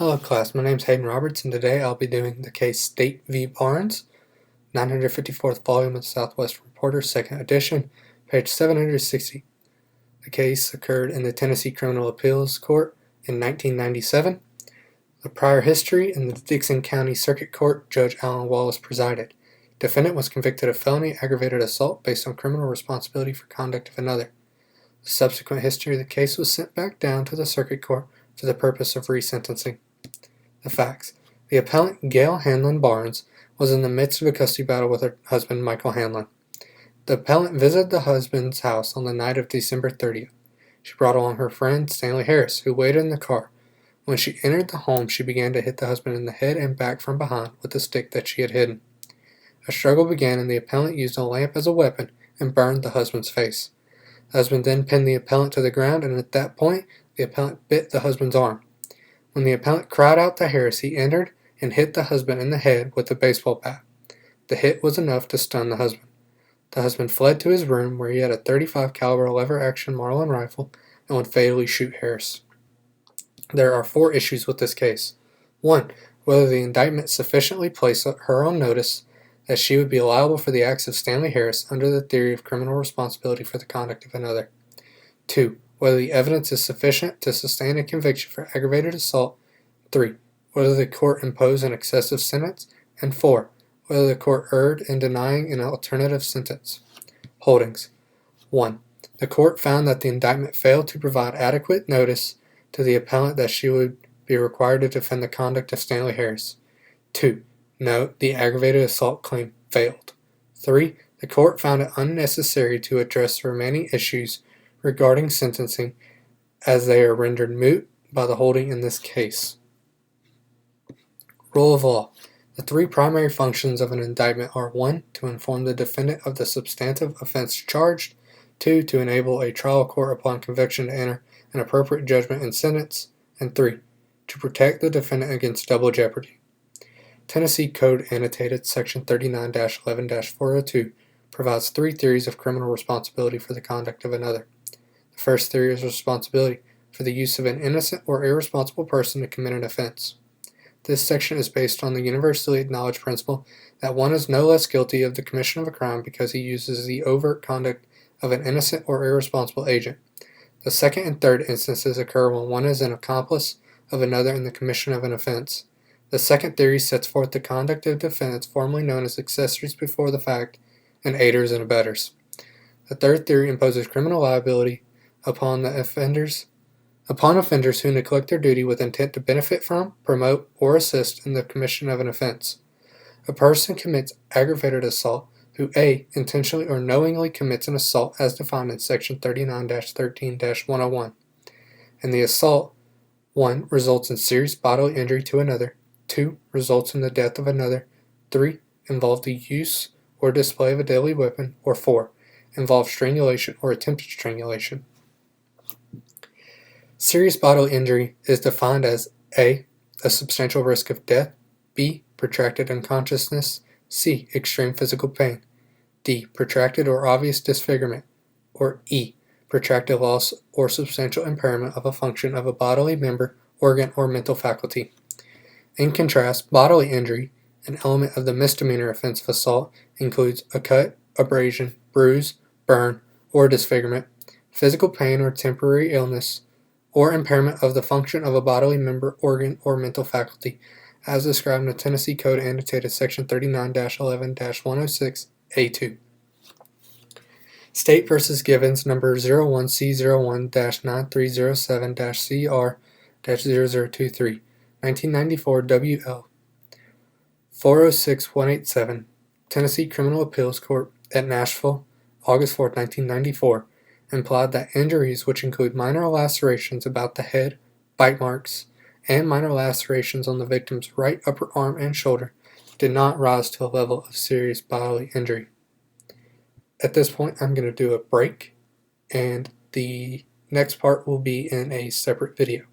Hello class, my name is Hayden Roberts and today I'll be doing the case State v. Barnes, 954th volume of the Southwest Reporter, 2nd edition, page 760. The case occurred in the Tennessee Criminal Appeals Court in 1997. The prior history: in the Dickson County Circuit Court, Judge Alan Wallace presided. Defendant was convicted of felony aggravated assault based on criminal responsibility for conduct of another. The subsequent history of the case was sent back down to the Circuit Court for the purpose of resentencing. The facts: the appellant, Gail Hanlon Barnes, was in the midst of a custody battle with her husband, Michael Hanlon. The appellant visited the husband's house on the night of December 30th. She brought along her friend, Stanley Harris, who waited in the car. When she entered the home, she began to hit the husband in the head and back from behind with the stick that she had hidden. A struggle began, and the appellant used a lamp as a weapon and burned the husband's face. The husband then pinned the appellant to the ground, and at that point, the appellant bit the husband's arm. When the appellant cried out to Harris, he entered and hit the husband in the head with a baseball bat. The hit was enough to stun the husband. The husband fled to his room, where he had a .35 caliber lever-action Marlin rifle and would fatally shoot Harris. There are 4 issues with this case. 1. Whether the indictment sufficiently placed her on notice that she would be liable for the acts of Stanley Harris under the theory of criminal responsibility for the conduct of another. 2. Whether the evidence is sufficient to sustain a conviction for aggravated assault. 3. Whether the court imposed an excessive sentence. And 4. Whether the court erred in denying an alternative sentence. Holdings. 1. The court found that the indictment failed to provide adequate notice to the appellant that she would be required to defend the conduct of Stanley Harris. 2. Note: the aggravated assault claim failed. 3. The court found it unnecessary to address the remaining issues regarding sentencing, as they are rendered moot by the holding in this case. Rule of law. The 3 primary functions of an indictment are: 1. To inform the defendant of the substantive offense charged. 2. To enable a trial court upon conviction to enter an appropriate judgment and sentence. And 3. To protect the defendant against double jeopardy. Tennessee Code Annotated Section 39-11-402 provides 3 theories of criminal responsibility for the conduct of another. The first theory is responsibility for the use of an innocent or irresponsible person to commit an offense. This section is based on the universally acknowledged principle that one is no less guilty of the commission of a crime because he uses the overt conduct of an innocent or irresponsible agent. The second and third instances occur when one is an accomplice of another in the commission of an offense. The second theory sets forth the conduct of defendants formerly known as accessories before the fact and aiders and abettors. The third theory imposes criminal liability upon offenders who neglect their duty with intent to benefit from, promote, or assist in the commission of an offense. A person commits aggravated assault who a. intentionally or knowingly commits an assault as defined in Section 39-13-101, and the assault 1. results in serious bodily injury to another, 2. results in the death of another, 3. involves the use or display of a deadly weapon, or 4. involves strangulation or attempted strangulation. Serious bodily injury is defined as a substantial risk of death, b. protracted unconsciousness, c. extreme physical pain, d. protracted or obvious disfigurement, or e. protracted loss or substantial impairment of a function of a bodily member, organ, or mental faculty. In contrast, bodily injury, an element of the misdemeanor offense of assault, includes a cut, abrasion, bruise, burn, or disfigurement, physical pain or temporary illness, or impairment of the function of a bodily member, organ, or mental faculty, as described in the Tennessee Code Annotated Section 39-11-106A2. State v. Givens, number 01C01-9307-CR-0023, 1994 WL 406187, Tennessee Criminal Appeals Court at Nashville, August 4, 1994, implied that injuries which include minor lacerations about the head, bite marks, and minor lacerations on the victim's right upper arm and shoulder did not rise to a level of serious bodily injury. At this point, I'm going to do a break, and the next part will be in a separate video.